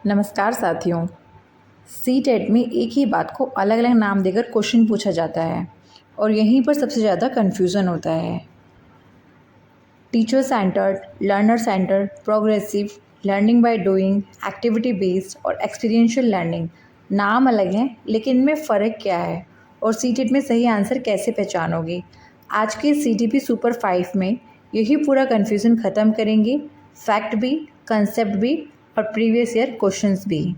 नमस्कार साथियों। सीटेट में एक ही बात को अलग अलग नाम देकर क्वेश्चन पूछा जाता है और यहीं पर सबसे ज़्यादा कन्फ्यूज़न होता है। Teacher centred, learner centred, progressive, learning by doing, activity based और एक्सपीरियंशियल लर्निंग नाम अलग हैं, लेकिन इनमें फ़र्क क्या है और सीटेट में सही आंसर कैसे पहचानोगे? आज के सीटीपी सुपर 5 में यही पूरा कन्फ्यूज़न ख़त्म करेंगे। फैक्ट भी, कंसेप्ट भी और प्रीवियस ईयर क्वेश्चंस भी।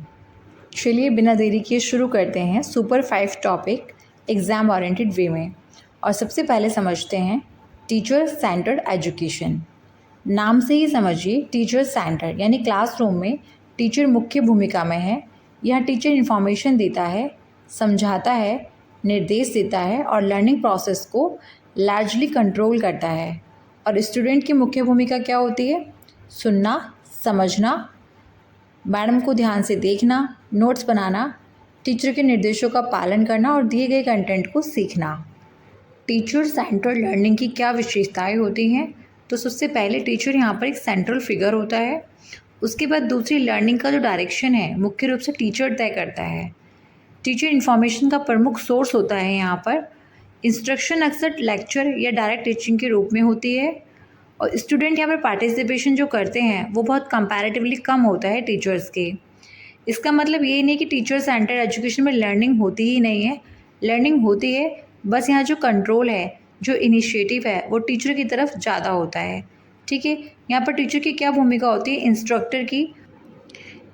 चलिए बिना देरी किए शुरू करते हैं सुपर 5 टॉपिक एग्ज़ाम ओरिएंटेड वे में। और सबसे पहले समझते हैं टीचर सेंटर्ड एजुकेशन। नाम से ही समझिए, टीचर सेंटर्ड यानी क्लासरूम में टीचर मुख्य भूमिका में है। यहाँ टीचर इन्फॉर्मेशन देता है, समझाता है, निर्देश देता है और लर्निंग प्रोसेस को लार्जली कंट्रोल करता है। और स्टूडेंट की मुख्य भूमिका क्या होती है? सुनना, समझना, मैडम को ध्यान से देखना, नोट्स बनाना, टीचर के निर्देशों का पालन करना और दिए गए कंटेंट को सीखना। टीचर सेंट्रल लर्निंग की क्या विशेषताएं होती हैं? तो सबसे पहले टीचर यहाँ पर एक सेंट्रल फिगर होता है। उसके बाद दूसरी, लर्निंग का जो डायरेक्शन है मुख्य रूप से टीचर तय करता है। टीचर इन्फॉर्मेशन का प्रमुख सोर्स होता है। यहाँ पर इंस्ट्रक्शन अक्सर लेक्चर या डायरेक्ट टीचिंग के रूप में होती है और स्टूडेंट यहाँ पर पार्टिसिपेशन जो करते हैं वो बहुत कंपैरेटिवली कम होता है टीचर्स के। इसका मतलब ये नहीं कि टीचर सेंटर एजुकेशन में लर्निंग होती ही नहीं है, लर्निंग होती है, बस यहाँ जो कंट्रोल है, जो इनिशिएटिव है वो टीचर की तरफ ज़्यादा होता है। ठीक है, यहाँ पर टीचर की क्या भूमिका होती है? इंस्ट्रक्टर की,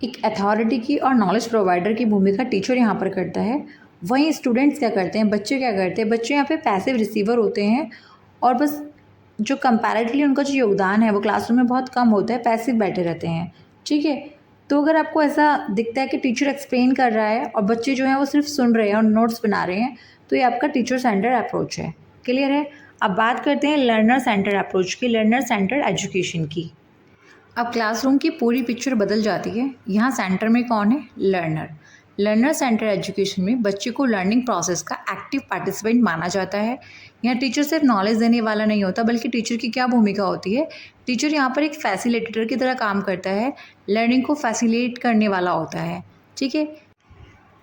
एक अथॉरिटी की और नॉलेज प्रोवाइडर की भूमिका टीचर यहाँ पर करता है। वहीं स्टूडेंट्स क्या करते हैं, बच्चे क्या करते हैं? बच्चे यहाँ पे पैसिव रिसीवर होते हैं और बस जो कंपैरेटिवली उनका जो योगदान है वो क्लासरूम में बहुत कम होता है, पैसिव बैठे रहते हैं। ठीक है, तो अगर आपको ऐसा दिखता है कि टीचर एक्सप्लेन कर रहा है और बच्चे जो हैं वो सिर्फ सुन रहे हैं और नोट्स बना रहे हैं, तो ये आपका टीचर सेंटर अप्रोच है। क्लियर है? अब बात करते हैं लर्नर सेंटर अप्रोच की, लर्नर सेंटर एजुकेशन की। अब क्लासरूम की पूरी पिक्चर बदल जाती है। यहाँ सेंटर में कौन है? लर्नर। लर्नर सेंटर एजुकेशन में बच्चे को लर्निंग प्रोसेस का एक्टिव पार्टिसिपेंट माना जाता है। यहाँ टीचर सिर्फ नॉलेज देने वाला नहीं होता, बल्कि टीचर की क्या भूमिका होती है? टीचर यहाँ पर एक फैसिलिटेटर की तरह काम करता है, लर्निंग को फैसिलिटेट करने वाला होता है। ठीक है,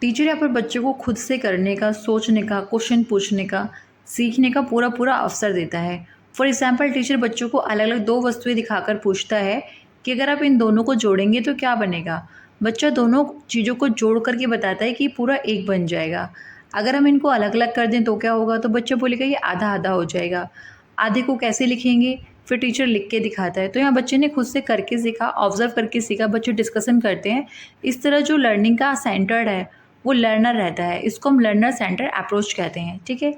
टीचर यहाँ पर बच्चों को खुद से करने का, सोचने का, क्वेश्चन पूछने का, सीखने का पूरा पूरा अवसर देता है। फॉर एग्जाम्पल, टीचर बच्चों को अलग अलग दो वस्तुएं दिखाकर पूछता है कि अगर आप इन दोनों को जोड़ेंगे तो क्या बनेगा। बच्चा दोनों चीज़ों को जोड़ करके बताता है कि पूरा एक बन जाएगा। अगर हम इनको अलग अलग कर दें तो क्या होगा? तो बच्चा बोलेगा ये आधा आधा हो जाएगा। आधे को कैसे लिखेंगे? फिर टीचर लिख के दिखाता है। तो यहाँ बच्चे ने खुद से करके सीखा, ऑब्जर्व करके सीखा, बच्चे डिस्कशन करते हैं। इस तरह जो लर्निंग का सेंटर्ड है वो लर्नर रहता है। इसको हम लर्नर सेंटर अप्रोच कहते हैं। ठीक है,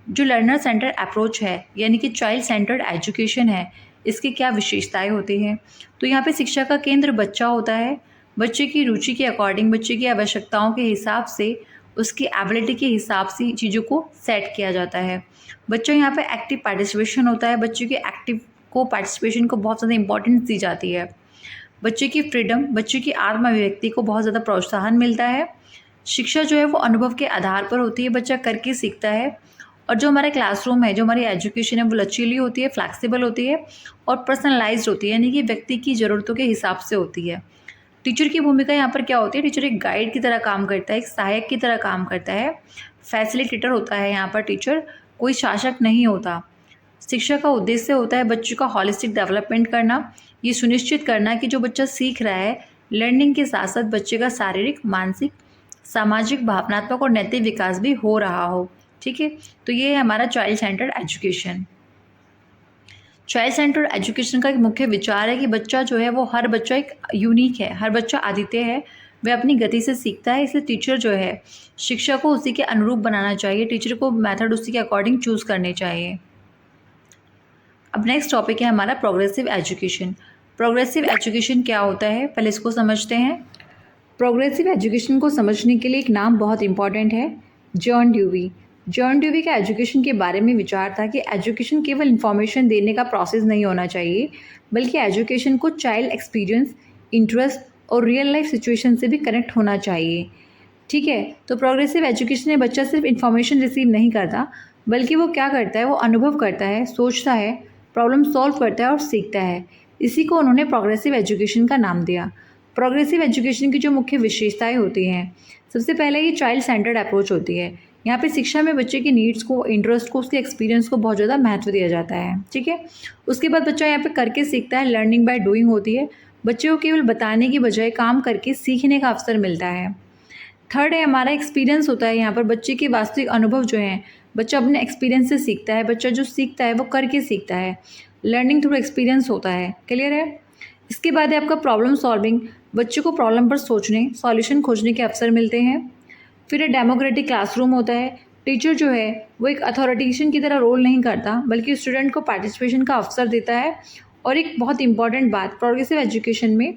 जो लर्नर सेंटर अप्रोच है यानी कि चाइल्ड सेंटर्ड एजुकेशन है, इसकी क्या विशेषताएं होती हैं? तो यहाँ पे शिक्षा का केंद्र बच्चा होता है। बच्चे की रुचि के अकॉर्डिंग, बच्चे की आवश्यकताओं के हिसाब से, उसकी एबिलिटी के हिसाब से चीज़ों को सेट किया जाता है। बच्चा यहाँ पे एक्टिव पार्टिसिपेशन होता है। बच्चे के एक्टिव को पार्टिसिपेशन को बहुत ज़्यादा इंपॉर्टेंस दी जाती है। बच्चे की फ्रीडम, बच्चे की आत्म अभिव्यक्ति को बहुत ज़्यादा प्रोत्साहन मिलता है। शिक्षा जो है वो अनुभव के आधार पर होती है, बच्चा करके सीखता है। और जो हमारा क्लासरूम है, जो हमारी एजुकेशन है वो लचीली होती है, फ्लैक्सिबल होती है और पर्सनलाइज्ड होती है, यानी कि व्यक्ति की ज़रूरतों के हिसाब से होती है। टीचर की भूमिका यहाँ पर क्या होती है? टीचर एक गाइड की तरह काम करता है, एक सहायक की तरह काम करता है, फैसिलिटेटर होता है यहाँ पर टीचर, कोई शासक नहीं होता। शिक्षा का उद्देश्य होता है बच्चों का हॉलिस्टिक डेवलपमेंट करना, ये सुनिश्चित करना कि जो बच्चा सीख रहा है, लर्निंग के साथ साथ बच्चे का शारीरिक, मानसिक, सामाजिक, भावनात्मक और नैतिक विकास भी हो रहा हो। ठीक है, तो ये है हमारा child centred education. Child centred education का एक मुख्य विचार है कि बच्चा जो है वो, हर बच्चा एक यूनिक है, हर बच्चा अद्वितीय है, वह अपनी गति से सीखता है। इसलिए टीचर जो है शिक्षा को उसी के अनुरूप बनाना चाहिए, टीचर को मेथड उसी के अकॉर्डिंग चूज़ करने चाहिए। अब नेक्स्ट टॉपिक है हमारा प्रोग्रेसिव एजुकेशन। प्रोग्रेसिव एजुकेशन क्या होता है, पहले इसको समझते हैं। प्रोग्रेसिव एजुकेशन को समझने के लिए एक नाम बहुत इंपॉर्टेंट है, जॉन ड्यूवी। जॉन ड्यूवी का एजुकेशन के बारे में विचार था कि एजुकेशन केवल इन्फॉर्मेशन देने का प्रोसेस नहीं होना चाहिए, बल्कि एजुकेशन को चाइल्ड एक्सपीरियंस, इंटरेस्ट और रियल लाइफ सिचुएशन से भी कनेक्ट होना चाहिए। ठीक है, तो प्रोग्रेसिव एजुकेशन में बच्चा सिर्फ इन्फॉर्मेशन रिसीव नहीं करता, बल्कि वो क्या करता है? वो अनुभव करता है, सोचता है, प्रॉब्लम सॉल्व करता है और सीखता है। इसी को उन्होंने प्रोग्रेसिव एजुकेशन का नाम दिया। प्रोग्रेसिव एजुकेशन की जो मुख्य विशेषताएं होती हैं, सबसे पहले ये चाइल्ड सेंटर्ड अप्रोच होती है। यहाँ पे शिक्षा में बच्चे की नीड्स को, इंटरेस्ट को, उसके एक्सपीरियंस को बहुत ज़्यादा महत्व दिया जाता है। ठीक है। उसके बाद बच्चा यहाँ पे करके सीखता है, लर्निंग बाय डूइंग होती है। बच्चे को केवल बताने की बजाय काम करके सीखने का अवसर मिलता है। थर्ड है हमारा एक्सपीरियंस होता है। यहाँ पर बच्चे के वास्तविक अनुभव जो हैं, बच्चा अपने एक्सपीरियंस से सीखता है। बच्चा जो सीखता है वो करके सीखता है। लर्निंग थ्रू एक्सपीरियंस होता है। क्लियर है। इसके बाद है आपका प्रॉब्लम सॉल्विंग। बच्चे को प्रॉब्लम पर सोचने, सॉल्यूशन खोजने के अवसर मिलते हैं। फिर है डेमोक्रेटिक क्लासरूम होता है। टीचर जो है वो एक अथॉरिटेशन की तरह रोल नहीं करता, बल्कि स्टूडेंट को पार्टिसिपेशन का अवसर देता है। और एक बहुत इंपॉर्टेंट बात, प्रोग्रेसिव एजुकेशन में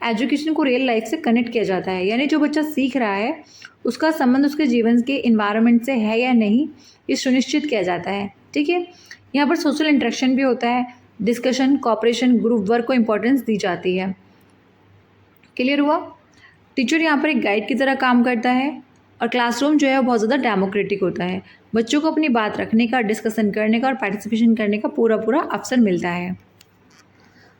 एजुकेशन को रियल लाइफ से कनेक्ट किया जाता है, यानी जो बच्चा सीख रहा है उसका संबंध उसके जीवन के इन्वायरमेंट से है या नहीं, ये सुनिश्चित किया जाता है। ठीक है। यहाँ पर सोशल इंटरेक्शन भी होता है। डिस्कशन, कॉपरेशन, ग्रुप वर्क को इम्पोर्टेंस दी जाती है। क्लियर हुआ। टीचर यहाँ पर एक गाइड की तरह काम करता है। और क्लासरूम जो है वो बहुत ज़्यादा डेमोक्रेटिक होता है। बच्चों को अपनी बात रखने का, डिस्कशन करने का और पार्टिसिपेशन करने का पूरा पूरा अवसर मिलता है।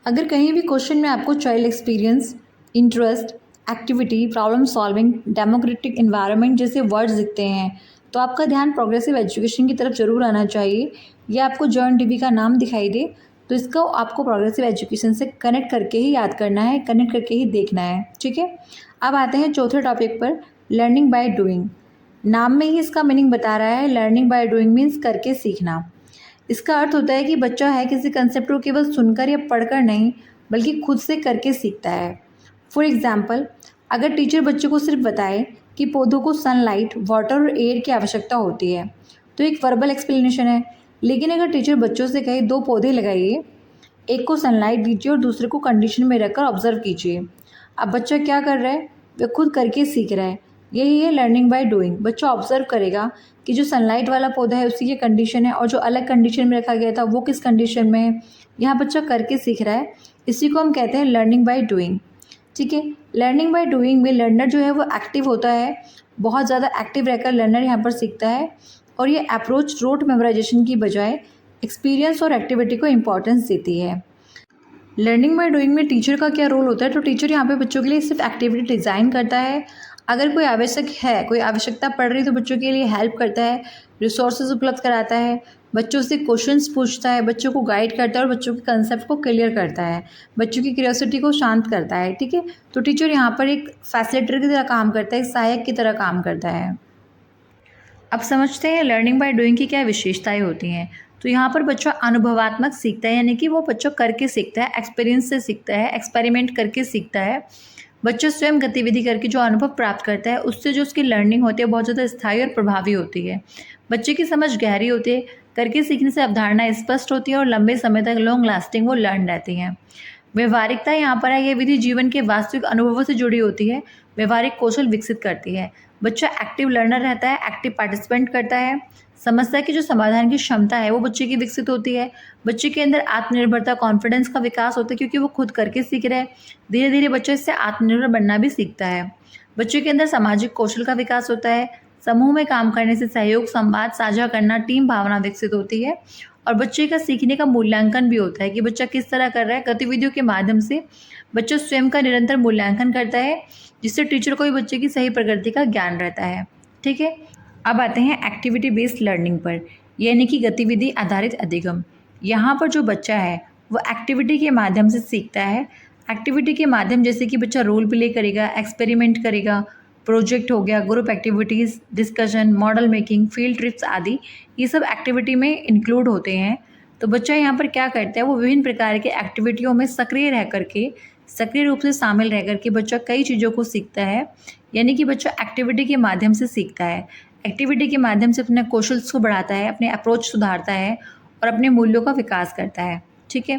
अगर कहीं भी क्वेश्चन में आपको child experience, interest, activity, problem solving, democratic environment जैसे वर्ड्स दिखते हैं, तो आपका ध्यान प्रोग्रेसिव एजुकेशन की तरफ जरूर आना चाहिए। या आपको जॉन डीवी का नाम दिखाई दे तो इसको आपको प्रोग्रेसिव एजुकेशन से कनेक्ट करके ही याद करना है, कनेक्ट करके ही देखना है। ठीक है। अब आते हैं चौथे टॉपिक पर, लर्निंग बाय डूइंग। नाम में ही इसका मीनिंग बता रहा है। लर्निंग बाय डूइंग मीन्स करके सीखना। इसका अर्थ होता है कि बच्चा है किसी कंसेप्ट को केवल सुनकर या पढ़कर नहीं, बल्कि खुद से करके सीखता है। फॉर एग्जाम्पल, अगर टीचर बच्चों को सिर्फ बताए कि पौधों को सनलाइट, वाटर और एयर की आवश्यकता होती है, तो एक वर्बल एक्सप्लेनेशन है। लेकिन अगर टीचर बच्चों से कहे 2 पौधे लगाइए, एक को सनलाइट दीजिए और दूसरे को कंडीशन में रखकर ऑब्जर्व कीजिए, अब बच्चा क्या कर रहा है, वह खुद करके सीख रहा है। यही है लर्निंग बाय डूइंग। बच्चा ऑब्जर्व करेगा कि जो सनलाइट वाला पौधा है उसी की कंडीशन है और जो अलग कंडीशन में रखा गया था वो किस कंडीशन में है। यहाँ बच्चा करके सीख रहा है। इसी को हम कहते हैं लर्निंग बाय डूइंग। ठीक है। लर्निंग बाय डूइंग में लर्नर जो है वो एक्टिव होता है। बहुत ज़्यादा एक्टिव रहकर लर्नर यहाँ पर सीखता है। और ये अप्रोच रोट मेमोराइजेशन की बजाय एक्सपीरियंस और एक्टिविटी को इम्पोर्टेंस देती है। लर्निंग बाय डूइंग में टीचर का क्या रोल होता है, तो टीचर यहाँ पे बच्चों के लिए सिर्फ एक्टिविटी डिज़ाइन करता है। अगर कोई आवश्यक है, कोई आवश्यकता पड़ रही है तो बच्चों के लिए हेल्प करता है, रिसोर्सेज उपलब्ध कराता है, बच्चों से क्वेश्चंस पूछता है, बच्चों को गाइड करता है और बच्चों के कंसेप्ट को क्लियर करता है, बच्चों की क्यूरियोसिटी को शांत करता है। ठीक है। तो टीचर यहाँ पर एक फैसिलिटेटर की तरह काम करता है, एक सहायक की तरह काम करता है। अब समझते हैं लर्निंग बाय डूइंग की क्या विशेषताएं होती हैं। तो यहाँ पर बच्चा अनुभवात्मक सीखता है, यानी कि वो बच्चा करके सीखता है, एक्सपीरियंस से सीखता है, एक्सपेरिमेंट करके सीखता है। बच्चा स्वयं गतिविधि करके जो अनुभव प्राप्त करता है उससे जो उसकी लर्निंग होती है बहुत ज़्यादा स्थायी और प्रभावी होती है। बच्चे की समझ गहरी होती है। करके सीखने से अवधारणा स्पष्ट होती है और लंबे समय तक लॉन्ग लास्टिंग वो लर्न रहती हैं। व्यवहारिकता यहाँ पर है, ये विधि जीवन के वास्तविक अनुभवों से जुड़ी होती है, व्यवहारिक कौशल विकसित करती है। बच्चा एक्टिव लर्नर रहता है, एक्टिव पार्टिसिपेंट करता है। समस्या की जो समाधान की क्षमता है वो बच्चे की विकसित होती है। बच्चे के अंदर आत्मनिर्भरता, कॉन्फिडेंस का विकास होता है, क्योंकि वो खुद करके सीख रहा है। धीरे धीरे बच्चा इससे आत्मनिर्भर बनना भी सीखता है। बच्चे के अंदर सामाजिक कौशल का विकास होता है। समूह में काम करने से सहयोग, संवाद, साझा करना, टीम भावना विकसित होती है। और बच्चे का सीखने का मूल्यांकन भी होता है कि बच्चा किस तरह कर रहा है। गतिविधियों के माध्यम से बच्चा स्वयं का निरंतर मूल्यांकन करता है, जिससे टीचर को भी बच्चे की सही प्रगति का ज्ञान रहता है। ठीक है। अब आते हैं एक्टिविटी बेस्ड लर्निंग पर, यानी कि गतिविधि आधारित अधिगम। यहाँ पर जो बच्चा है वो एक्टिविटी के माध्यम से सीखता है। एक्टिविटी के माध्यम जैसे कि बच्चा रोल प्ले करेगा, एक्सपेरिमेंट करेगा, प्रोजेक्ट हो गया, group activities, discussion, model making, field trips आदि, ये सब एक्टिविटी में इंक्लूड होते हैं। तो बच्चा यहाँ पर क्या करता है, वो विभिन्न प्रकार के एक्टिविटियों में सक्रिय रह करके, सक्रिय रूप से शामिल रह करके बच्चा कई चीज़ों को सीखता है। यानी कि बच्चा एक्टिविटी के माध्यम से सीखता है। एक्टिविटी के माध्यम से अपने कौशल्स को बढ़ाता है, अपने अप्रोच सुधारता है और अपने मूल्यों का विकास करता है। ठीक है।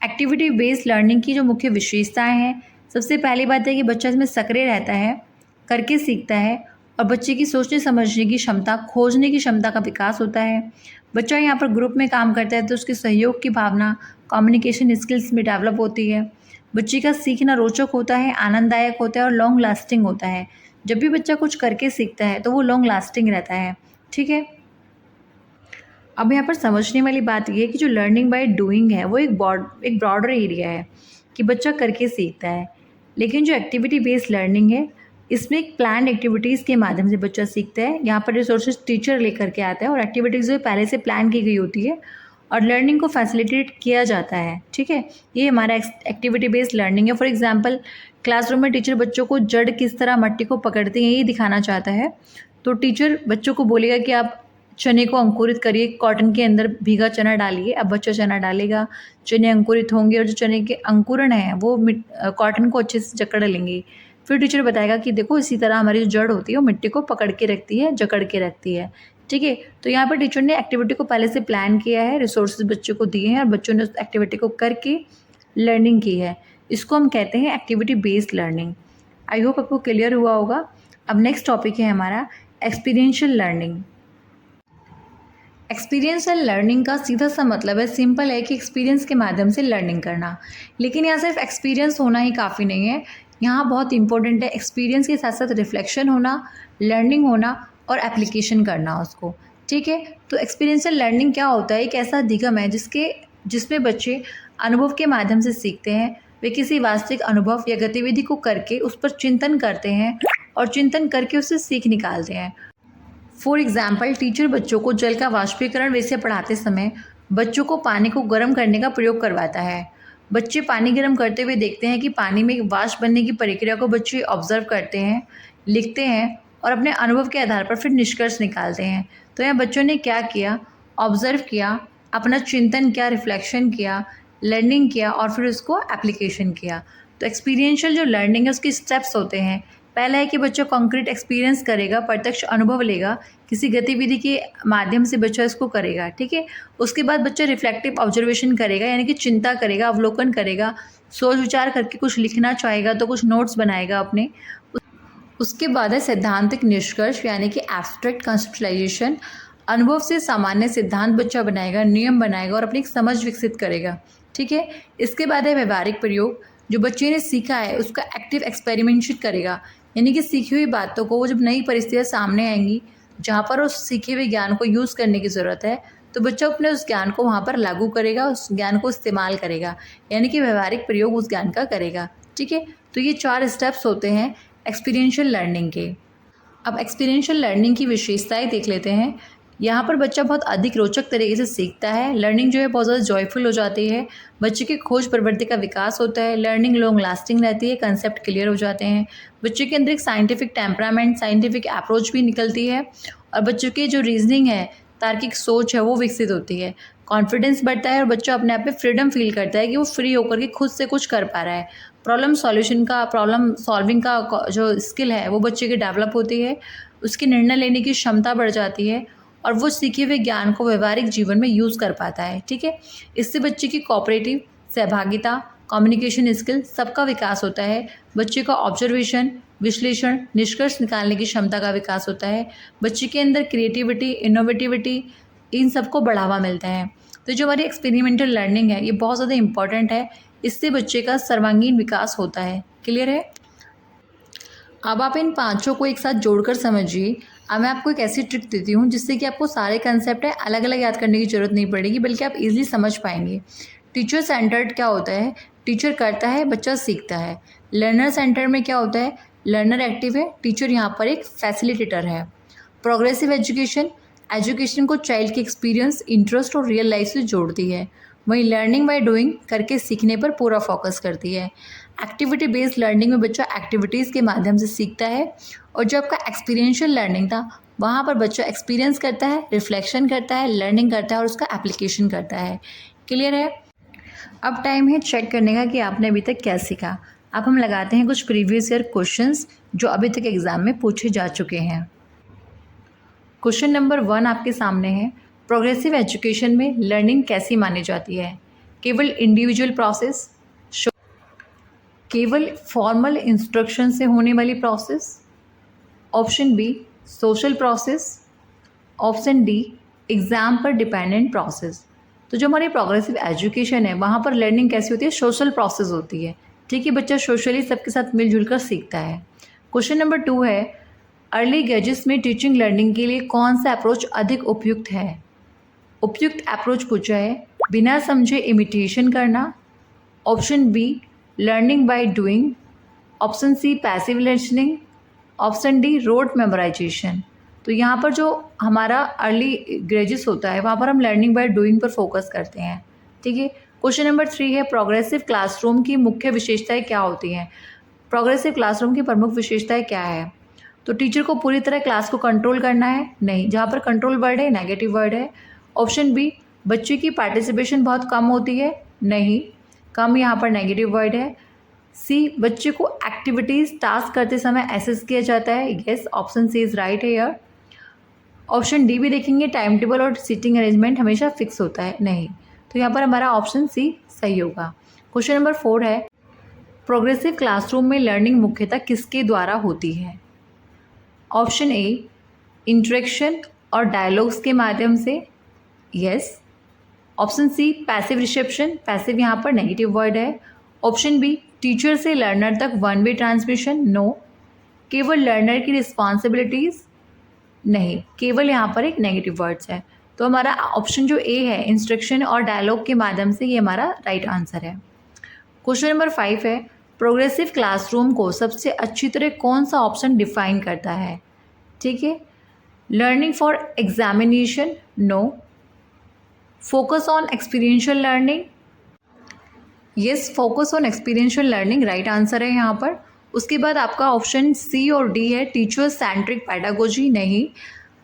एक्टिविटी बेस्ड लर्निंग की जो मुख्य विशेषताएं हैं, सबसे पहली बात है कि बच्चा इसमें सक्रिय रहता है, करके सीखता है और बच्चे की सोचने समझने की क्षमता, खोजने की क्षमता का विकास होता है। बच्चा यहाँ पर ग्रुप में काम करता है तो उसके सहयोग की भावना, कम्युनिकेशन स्किल्स में डेवलप होती है। बच्चे का सीखना रोचक होता है, आनंददायक होता है और लॉन्ग लास्टिंग होता है। जब भी बच्चा कुछ करके सीखता है तो वो लॉन्ग लास्टिंग रहता है। ठीक है। अब यहाँ पर समझने वाली बात ये है कि जो लर्निंग बाय डूइंग है वो एक ब्रॉडर एरिया है कि बच्चा करके सीखता है। लेकिन जो एक्टिविटी बेस्ड लर्निंग है, इसमें एक प्लान्ड एक्टिविटीज़ के माध्यम से बच्चा सीखता है। यहाँ पर रिसोर्सेज टीचर लेकर के आता है और एक्टिविटीज़ जो पहले से प्लान की गई होती है और लर्निंग को फैसिलिटेट किया जाता है। ठीक है, ये हमारा एक्टिविटी बेस्ड लर्निंग है। फॉर एग्जांपल, क्लासरूम में टीचर बच्चों को जड़ किस तरह मट्टी को पकड़ते हैं ये दिखाना चाहता है, तो टीचर बच्चों को बोलेगा कि आप चने को अंकुरित करिए, कॉटन के अंदर भीगा चना डालिए। अब बच्चा चना डालेगा, चने अंकुरित होंगे और जो चने के अंकुरण हैं वो कॉटन को अच्छे से जकड़ लेंगे। फिर टीचर बताएगा कि देखो इसी तरह हमारी जो जड़ होती है वो मिट्टी को पकड़ के रखती है, जकड़ के रखती है। ठीक है, तो यहाँ पर टीचर ने एक्टिविटी को पहले से प्लान किया है, रिसोर्सेज बच्चों को दिए हैं और बच्चों ने उस एक्टिविटी को करके लर्निंग की है। इसको हम कहते हैं activity based learning. I hope आपको क्लियर हुआ होगा। अब नेक्स्ट टॉपिक है हमारा एक्सपीरियंशियल लर्निंग। एक्सपीरियंशियल लर्निंग का सीधा सा मतलब है, सिंपल है कि एक्सपीरियंस के माध्यम से लर्निंग करना। लेकिन यहाँ सिर्फ एक्सपीरियंस होना ही काफ़ी नहीं है, यहाँ बहुत इंपॉर्टेंट है एक्सपीरियंस के साथ साथ रिफ्लेक्शन होना, लर्निंग होना और एप्लीकेशन करना उसको। ठीक है, तो एक्सपीरियंशियल लर्निंग क्या होता है? एक ऐसा अधिगम है जिसमें बच्चे अनुभव के माध्यम से सीखते हैं। वे किसी वास्तविक अनुभव या गतिविधि को करके उस पर चिंतन करते हैं और चिंतन करके उससे सीख निकालते हैं। फॉर एग्जाम्पल, टीचर बच्चों को जल का वाष्पीकरण विषय पढ़ाते समय बच्चों को पानी को गर्म करने का प्रयोग करवाता है। बच्चे पानी गर्म करते हुए देखते हैं कि पानी में वाष्प बनने की प्रक्रिया को बच्चे ऑब्जर्व करते हैं, लिखते हैं और अपने अनुभव के आधार पर फिर निष्कर्ष निकालते हैं। तो यहाँ बच्चों ने क्या किया? ऑब्जर्व किया, अपना चिंतन किया, रिफ्लेक्शन किया, लर्निंग किया और फिर उसको एप्लीकेशन किया। तो एक्सपीरियंशियल जो लर्निंग है उसके स्टेप्स होते हैं। पहला है कि बच्चा कॉन्क्रीट एक्सपीरियंस करेगा, प्रत्यक्ष अनुभव लेगा, किसी गतिविधि के माध्यम से बच्चा इसको करेगा। ठीक है, उसके बाद बच्चा रिफ्लेक्टिव ऑब्जर्वेशन करेगा, यानी कि चिंता करेगा, अवलोकन करेगा, सोच विचार करके कुछ लिखना चाहेगा तो कुछ नोट्स बनाएगा अपने। उसके बाद है सैद्धांतिक निष्कर्ष, यानी कि एब्स्ट्रैक्ट कंसेप्चुलाइजेशन। अनुभव से सामान्य सिद्धांत बच्चा बनाएगा, नियम बनाएगा और अपनी एक समझ विकसित करेगा। ठीक है, इसके बाद है व्यवहारिक प्रयोग। जो बच्चे ने सीखा है उसका एक्टिव एक्सपेरिमेंट करेगा, यानी कि सीखी हुई बातों को वो जब नई परिस्थितियाँ सामने आएंगी जहाँ पर उस सीखे हुए ज्ञान को यूज़ करने की ज़रूरत है, तो बच्चा अपने उस ज्ञान को वहाँ पर लागू करेगा, उस ज्ञान को इस्तेमाल करेगा, यानी कि व्यवहारिक प्रयोग उस ज्ञान का करेगा। ठीक है, तो ये 4 स्टेप्स होते हैं एक्सपीरियंशियल लर्निंग के। अब एक्सपीरियंशियल लर्निंग की विशेषताएं देख लेते हैं। यहाँ पर बच्चा बहुत अधिक रोचक तरीके से सीखता है, लर्निंग जो है बहुत ज़्यादा जॉयफुल हो जाती है, बच्चे की खोज प्रवृत्ति का विकास होता है, लर्निंग लॉन्ग लास्टिंग रहती है, कंसेप्ट क्लियर हो जाते हैं, बच्चे के अंदर एक साइंटिफिक टेम्परामेंट, साइंटिफिक अप्रोच भी निकलती है और बच्चों की जो रीजनिंग है, तार्किक सोच है वो विकसित होती है, कॉन्फिडेंस बढ़ता है और बच्चा अपने आप में फ्रीडम फील करता है कि वो फ्री होकर के खुद से कुछ कर पा रहा है। प्रॉब्लम सॉल्विंग का जो स्किल है वो बच्चे की डेवलप होती है, उसकी निर्णय लेने की क्षमता बढ़ जाती है और वो सीखे हुए ज्ञान को व्यवहारिक जीवन में यूज़ कर पाता है। ठीक है, इससे बच्चे की कोऑपरेटिव, सहभागिता, कम्युनिकेशन स्किल सबका विकास होता है, बच्चे का ऑब्जर्वेशन, विश्लेषण, निष्कर्ष निकालने की क्षमता का विकास होता है, बच्चे के अंदर क्रिएटिविटी, इनोवेटिविटी, इन सबको बढ़ावा मिलता है। तो जो हमारी एक्सपेरिमेंटल लर्निंग है ये बहुत ज़्यादा इंपॉर्टेंट है, इससे बच्चे का सर्वांगीण विकास होता है। क्लियर है? अब आप इन पांचों को एक साथ जोड़कर समझिए। अब मैं आपको एक ऐसी ट्रिक देती हूँ जिससे कि आपको सारे कंसेप्ट है अलग अलग याद करने की ज़रूरत नहीं पड़ेगी, बल्कि आप इजीली समझ पाएंगे। टीचर सेंटर्ड क्या होता है? टीचर करता है, बच्चा सीखता है। लर्नर सेंटर में क्या होता है? लर्नर एक्टिव है, टीचर यहाँ पर एक फैसिलिटेटर है। प्रोग्रेसिव एजुकेशन को चाइल्ड के एक्सपीरियंस, इंटरेस्ट और रियल लाइफ से जोड़ती है। वहीं लर्निंग बाय डूइंग करके सीखने पर पूरा फोकस करती है। एक्टिविटी बेस्ड लर्निंग में बच्चा एक्टिविटीज़ के माध्यम से सीखता है और जो आपका एक्सपीरियंशियल लर्निंग था वहाँ पर बच्चा एक्सपीरियंस करता है, रिफ्लेक्शन करता है, लर्निंग करता है और उसका एप्लीकेशन करता है। क्लियर है? अब टाइम है चेक करने का कि आपने अभी तक क्या सीखा। अब हम लगाते हैं कुछ प्रीवियस ईयर क्वेश्चंस जो अभी तक एग्ज़ाम में पूछे जा चुके हैं। क्वेश्चन नंबर 1 आपके सामने है। प्रोग्रेसिव एजुकेशन में लर्निंग कैसी मानी जाती है? केवल इंडिविजुअल प्रोसेस, केवल फॉर्मल इंस्ट्रक्शन से होने वाली process, option B social process, option D exam पर डिपेंडेंट प्रोसेस। तो जो हमारी प्रोग्रेसिव एजुकेशन है वहाँ पर लर्निंग कैसी होती है? सोशल प्रोसेस होती है। ठीक है, बच्चा सोशली सबके साथ मिलजुल कर सीखता है। क्वेश्चन नंबर 2 है, अर्ली गेजेस में टीचिंग लर्निंग के लिए कौन सा अप्रोच अधिक उपयुक्त है? उपयुक्त अप्रोच पूछा है, बिना समझे इमिटेशन करना, option B learning by doing, option C passive listening, option D rote memorization. तो यहाँ पर जो हमारा अर्ली ग्रेजेस होता है वहाँ पर हम लर्निंग बाय डूइंग पर फोकस करते हैं। ठीक है। क्वेश्चन नंबर 3 है प्रोग्रेसिव क्लासरूम की मुख्य विशेषताएं क्या होती हैं। प्रोग्रेसिव क्लासरूम की प्रमुख विशेषताएं क्या है। तो टीचर को पूरी तरह क्लास को कंट्रोल करना है, नहीं। जहाँ पर कंट्रोल वर्ड है नेगेटिव वर्ड है। ऑप्शन बी बच्चे की पार्टिसिपेशन बहुत कम होती है, नहीं। कम यहाँ पर नेगेटिव वर्ड है। सी बच्चे को एक्टिविटीज़ टास्क करते समय एसेस किया जाता है, yes. Option C is right है यार। ऑप्शन डी भी देखेंगे टाइम टेबल और सीटिंग अरेंजमेंट हमेशा फिक्स होता है, नहीं। तो यहाँ पर हमारा ऑप्शन सी सही होगा। क्वेश्चन नंबर 4 है प्रोग्रेसिव क्लासरूम में लर्निंग मुख्यतः किसके द्वारा होती है। ऑप्शन ए इंटरेक्शन और डायलॉग्स के माध्यम से, yes. Option C passive reception, passive यहाँ पर नेगेटिव वर्ड है। ऑप्शन बी टीचर से लर्नर तक वन वे ट्रांसमिशन, नो। केवल लर्नर की रिस्पॉन्सिबिलिटीज़, नहीं। केवल यहाँ पर एक नेगेटिव वर्ड्स है। तो हमारा ऑप्शन जो ए है इंस्ट्रक्शन और डायलॉग के माध्यम से, ये हमारा राइट आंसर है। क्वेश्चन नंबर 5 है प्रोग्रेसिव क्लासरूम को सबसे अच्छी तरह कौन सा ऑप्शन डिफाइन करता है। ठीक है। Learning for examination, no. Focus on experiential learning, yes. Focus on experiential learning right answer है यहाँ पर। उसके बाद आपका ऑप्शन सी और डी है टीचर सेंट्रिक पैडागोजी, नहीं।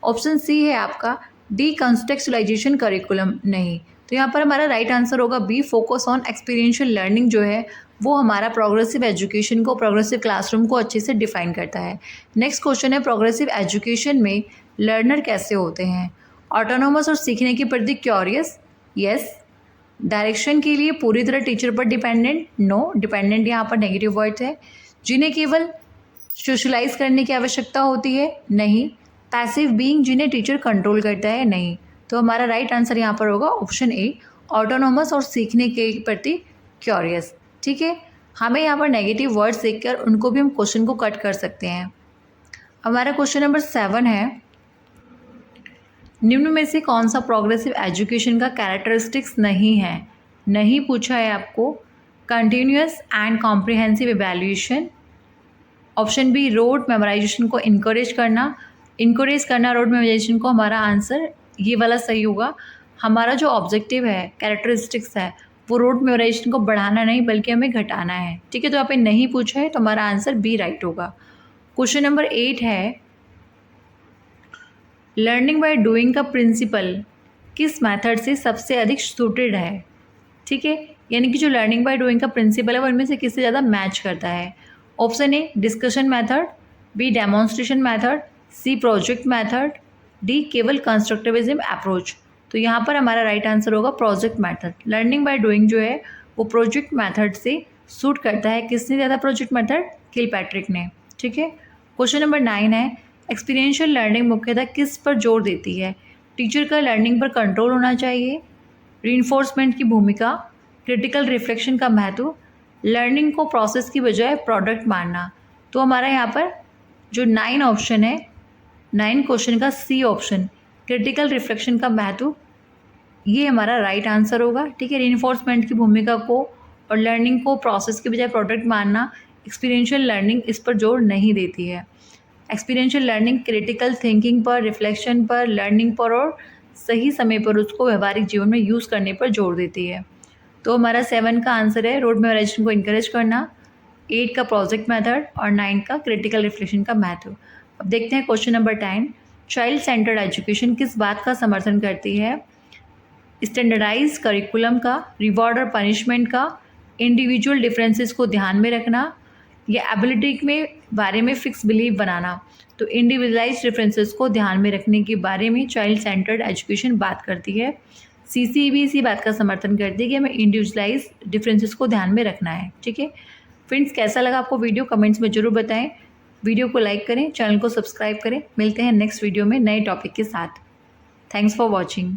ऑप्शन सी है आपका डी कंटेक्चुअलाइजेशन करिकुलम, नहीं। तो यहाँ पर हमारा राइट आंसर होगा B focus on experiential learning जो है वो हमारा प्रोग्रेसिव एजुकेशन को, प्रोग्रेसिव क्लासरूम को अच्छे से डिफाइन करता है। नेक्स्ट क्वेश्चन है प्रोग्रेसिव एजुकेशन में लर्नर कैसे होते हैं। ऑटोनोमस और सीखने के प्रति क्यूरियस, यस। डायरेक्शन के लिए पूरी तरह टीचर पर डिपेंडेंट, नो। डिपेंडेंट यहाँ पर नेगेटिव वर्ड है। जिन्हें केवल सोशलाइज करने की आवश्यकता होती है, नहीं। पैसिव बीइंग जिन्हें टीचर कंट्रोल करता है, नहीं। तो हमारा राइट आंसर यहाँ पर होगा ऑप्शन ए ऑटोनोमस और सीखने के प्रति क्यूरियस। ठीक है। हमें यहाँ पर नेगेटिव वर्ड्स देखकर उनको भी हम क्वेश्चन को कट कर सकते हैं। हमारा क्वेश्चन नंबर 7 है निम्न में से कौन सा प्रोग्रेसिव एजुकेशन का कैरेक्टरिस्टिक्स नहीं है। नहीं पूछा है आपको। Continuous and comprehensive evaluation, option B rote memorization को इनकरेज करना, रोट मेमोराइजेशन को, हमारा आंसर ये वाला सही होगा। हमारा जो ऑब्जेक्टिव है कैरेक्टरिस्टिक्स है वो रोट मेमोराइजेशन को बढ़ाना नहीं बल्कि हमें घटाना है। ठीक है। तो यहाँ पे नहीं पूछा है तो हमारा आंसर बी राइट होगा। क्वेश्चन नंबर 8 है लर्निंग बाय डूइंग का प्रिंसिपल किस मेथड से सबसे अधिक सूटेड है। ठीक है। यानी कि जो लर्निंग बाय डूइंग का प्रिंसिपल है वो इनमें से किससे ज़्यादा मैच करता है। Option A discussion method, B demonstration method, C project method, D केवल कंस्ट्रक्टिविज्म अप्रोच। तो यहाँ पर हमारा राइट आंसर होगा project method. Learning by doing जो है वो प्रोजेक्ट मेथड से सूट करता है। किसने ज़्यादा प्रोजेक्ट मेथड, किलपैट्रिक ने। ठीक है। क्वेश्चन नंबर 9 है एक्सपीरियंशियल लर्निंग मुख्यतः किस पर जोर देती है। टीचर का लर्निंग पर कंट्रोल होना चाहिए, रीइंफोर्समेंट की भूमिका, क्रिटिकल रिफ्लेक्शन का महत्व, लर्निंग को प्रोसेस की बजाय प्रोडक्ट मानना। तो हमारा यहाँ पर जो 9 ऑप्शन है 9 क्वेश्चन का सी ऑप्शन क्रिटिकल रिफ्लेक्शन का महत्व, ये हमारा राइट आंसर होगा। ठीक है। रीइंफोर्समेंट की भूमिका को और लर्निंग को प्रोसेस की बजाय प्रोडक्ट मानना, एक्सपीरियंशियल लर्निंग इस पर जोर नहीं देती है। एक्सपीरियंशियल लर्निंग क्रिटिकल थिंकिंग पर, रिफ्लेक्शन पर, लर्निंग पर और सही समय पर उसको व्यवहारिक जीवन में यूज़ करने पर जोर देती है। तो हमारा 7 का आंसर है रोट मेमोराइजेशन को इनकरेज करना, 8 का प्रोजेक्ट मेथड और 9 का क्रिटिकल रिफ्लेक्शन का महत्व। अब देखते हैं question number 10 child centred education किस बात का समर्थन करती है। स्टैंडर्डाइज करिकुलम का, रिवॉर्ड और पनिशमेंट का, इंडिविजुअल डिफरेंसेस को ध्यान में रखना या एबिलिटी में बारे में फिक्स बिलीव बनाना। तो इंडिविजुअलाइज डिफरेंसेस को ध्यान में रखने के बारे में चाइल्ड सेंटर्ड एजुकेशन बात करती है। सीसी भी इसी बात का समर्थन करती है कि हमें इंडिविजुअलाइज डिफरेंसेस को ध्यान में रखना है। ठीक है फ्रेंड्स, कैसा लगा आपको वीडियो कमेंट्स में ज़रूर बताएं। वीडियो को लाइक करें, चैनल को सब्सक्राइब करें। मिलते हैं नेक्स्ट वीडियो में नए टॉपिक के साथ। Thanks for watching.